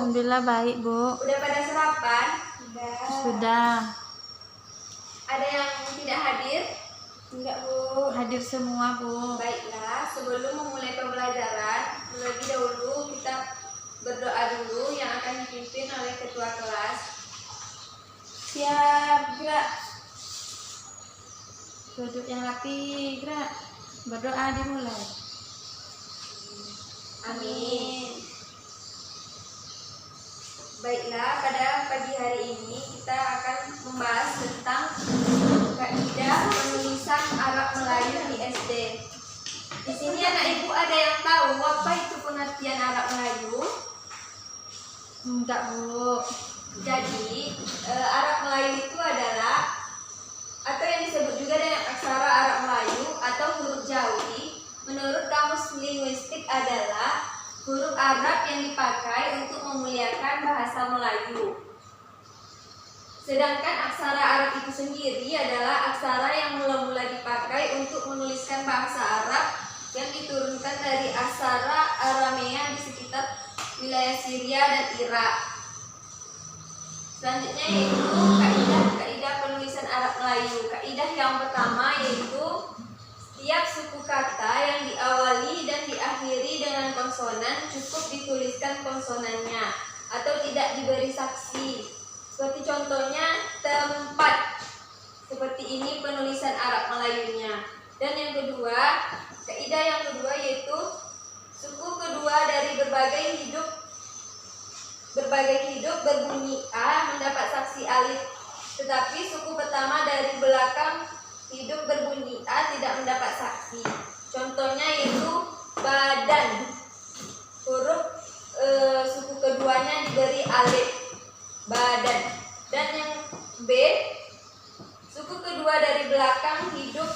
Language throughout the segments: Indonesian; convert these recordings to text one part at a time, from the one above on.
Alhamdulillah baik, Bu. Udah pada sarapan? Sudah. Ada yang tidak hadir? Enggak, Bu. Hadir semua, Bu. Baiklah, sebelum memulai pembelajaran, terlebih dahulu kita berdoa dulu yang akan dipimpin oleh ketua kelas. Siap, gerak. Duduk yang rapi, gerak. Berdoa dimulai. Amin. Baiklah, pada pagi hari ini kita akan membahas tentang kaidah penulisan Arab Melayu di SD. Di sini anak ibu ada yang tahu apa itu pengertian Arab Melayu? Enggak, Bu. Jadi Arab Melayu itu adalah atau yang disebut juga dengan aksara Arab Melayu atau huruf Jawi. Menurut kamus linguistik adalah huruf Arab yang dipakai untuk memuliakan bahasa Melayu. Sedangkan aksara Arab itu sendiri adalah aksara yang mula-mula dipakai untuk menuliskan bahasa Arab yang diturunkan dari aksara Aramea di sekitar wilayah Syria dan Irak. Selanjutnya yaitu kaidah penulisan Arab Melayu. Kaidah yang pertama yaitu setiap suku kata yang diawali dan diakhiri dengan konsonan cukup dituliskan konsonannya atau tidak diberi saksi. Seperti contohnya tempat. Seperti ini penulisan Arab Melayunya. Dan yang kedua, kaidah yang kedua yaitu suku kedua dari berbagai hidup berbunyi A mendapat saksi alif. Tetapi suku pertama dari belakang hidup berbunyi A tidak mendapat saksi. Contohnya yaitu badan. Huruf suku keduanya diberi alif. Badan. Dan yang B, suku kedua dari belakang hidup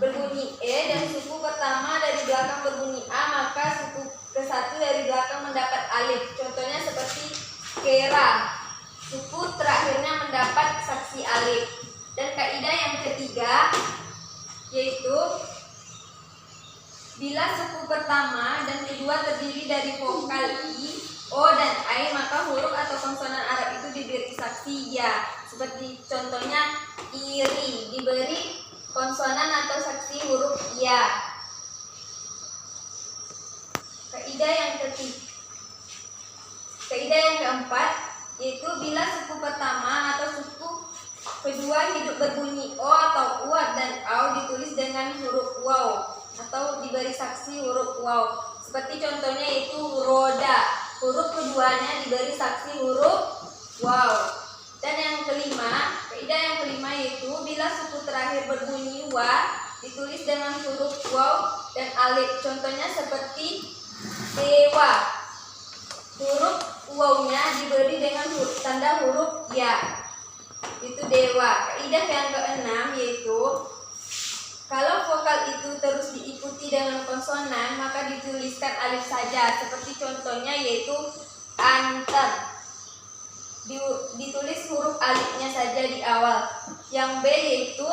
berbunyi E dan suku pertama dari belakang berbunyi A, maka suku ke-1 dari belakang mendapat alif. Contohnya seperti kera. Suku terakhirnya mendapat saksi alif. Dan kaidah yang ketiga yaitu bila suku pertama dan kedua terdiri dari vokal I, O, dan I, maka huruf atau konsonan Arab itu diberi saksi ya. Seperti contohnya iri diberi konsonan atau saksi huruf ya. Kaidah yang keempat yaitu bila suku pertama atau suku kedua hidup berbunyi O atau U dan AU ditulis dengan huruf waw atau diberi saksi huruf waw. Seperti contohnya yaitu roda. Huruf keduanya diberi saksi huruf waw. Dan yang kelima, kaidah yang kelima yaitu bila suku terakhir berbunyi wa ditulis dengan huruf waw dan alif. Contohnya seperti dewa. Huruf wawnya diberi dengan tanda huruf ya. Itu dewa. Kaidah yang keenam yaitu kalau vokal itu terus diikuti dengan konsonan maka dituliskan alif saja. Seperti contohnya yaitu antar. Ditulis huruf alifnya saja di awal. Yang B yaitu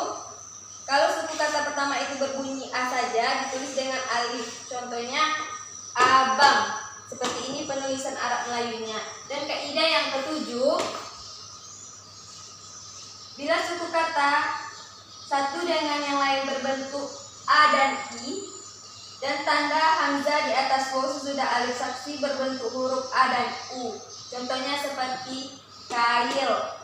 kalau suku kata pertama itu berbunyi A saja ditulis dengan alif. Contohnya abang. Seperti ini penulisan Arab Melayunya. Dan kaidah yang ketujuh, bila suku kata satu dengan yang lain berbentuk A dan I dan tanda hamzah di atas waw sesudah alif saksi berbentuk huruf A dan U. Contohnya seperti kail.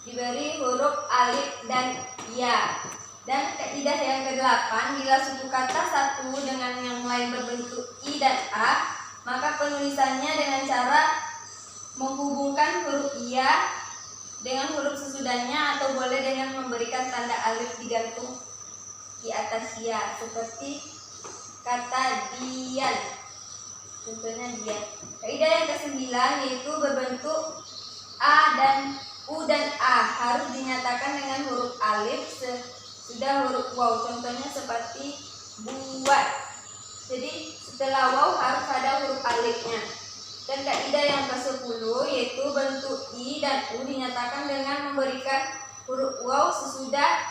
Diberi huruf alif dan ya. Dan kaidah yang ke-8, bila suku kata satu dengan yang lain berbentuk I dan A, maka penulisannya dengan cara menghubungkan huruf ya dengan huruf sesudahnya atau boleh dengan memberikan tanda alif digantung di atas ya. Seperti kata dian. Contohnya dian. Kaidah yang ke-9 yaitu berbentuk A dan U dan A harus dinyatakan dengan huruf alif sudah huruf waw. Contohnya seperti buat. Jadi setelah waw harus ada huruf alifnya. Dan kaidah yang ke-10 yaitu bentuk I dan U dinyatakan dengan memberikan huruf waw sesudah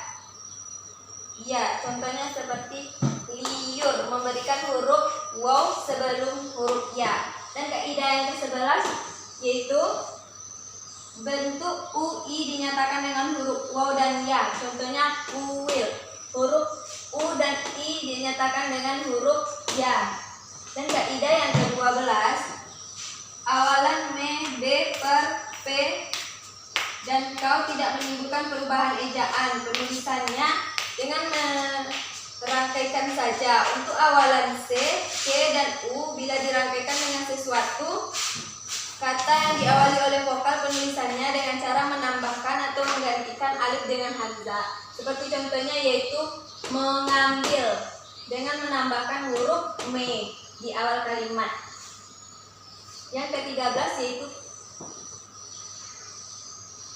ya. Contohnya seperti liur, memberikan huruf waw sebelum huruf ya. Dan kaidah yang ke-11 yaitu bentuk UI dinyatakan dengan huruf waw dan ya. Contohnya uwil. Huruf U dan I dinyatakan dengan huruf ya. Dan kaidah yang ke-12, awalan me, b, per, p, dan kau tidak menimbulkan perubahan ejaan. Penulisannya dengan merangkaikan saja. Untuk awalan C, K, dan U bila dirangkaikan dengan sesuatu kata yang diawali oleh vokal, penulisannya dengan cara menambahkan atau menggantikan alif dengan hamzah. Seperti contohnya yaitu mengambil dengan menambahkan huruf me di awal kalimat. Yang ke-13 yaitu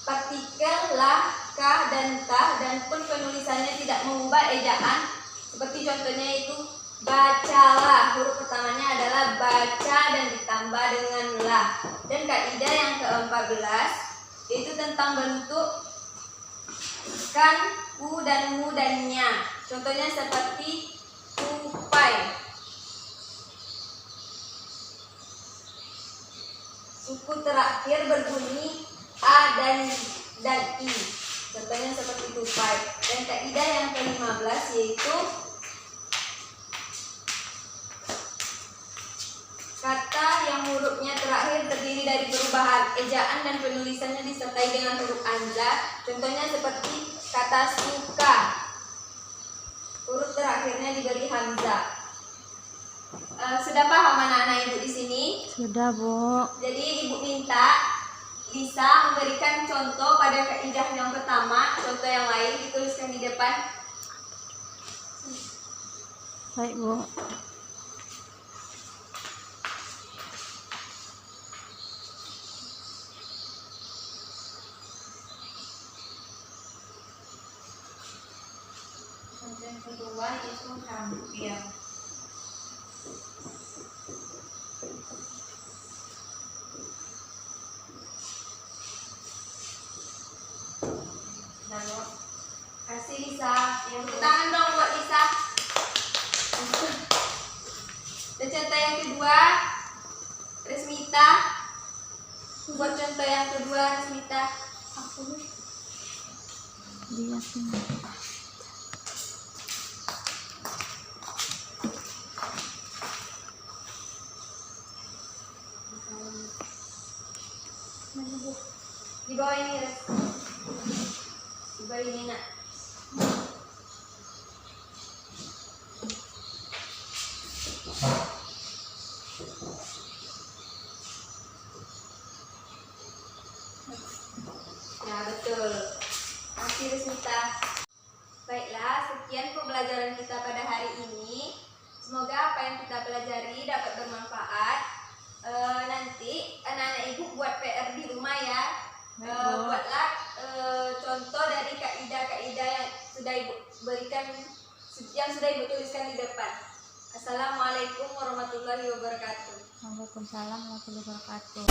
partikel la, ka, dan ta, dan pun penulisannya tidak mengubah ejaan. Seperti contohnya yaitu bacalah, huruf pertamanya adalah baca dan ditambah dengan la. Dan kaidah yang ke-14 yaitu tentang bentuk kan, ku, dan mu, dan nya. Contohnya seperti tupai. Suku terakhir berbunyi a dan i. Contohnya seperti tupai. Dan kaidah yang ke-15 yaitu kata yang hurufnya terakhir terdiri dari perubahan ejaan dan penulisannya disertai dengan huruf anza. Contohnya seperti kata suka. Huruf terakhirnya diberi hamzah. Sudah paham anak-anak ibu di sini? Sudah, Bu. Jadi ibu minta Lisa memberikan contoh pada kaidah yang pertama. Contoh yang lain dituliskan di depan. Baik, Bu. Contoh yang kedua itu hampir. Lalu kasih Lisa, yang tepuk tangan dong buat Lisa. Dan contoh yang kedua Resmita. Buat contoh yang kedua Resmita. Lihat ini. Di bawah ini Res. Di bawah ini nak. Ya betul. Masih Resmita. Baiklah, sekian pembelajaran kita pada hari ini. Semoga apa yang kita pelajari dapat bermanfaat. Nanti anak-anak ibu buat PR di rumah ya. Buatlah contoh dari kaidah-kaidah yang sudah ibu berikan, yang sudah ibu tuliskan di depan. Assalamualaikum warahmatullahi wabarakatuh. Waalaikumsalam warahmatullahi wabarakatuh.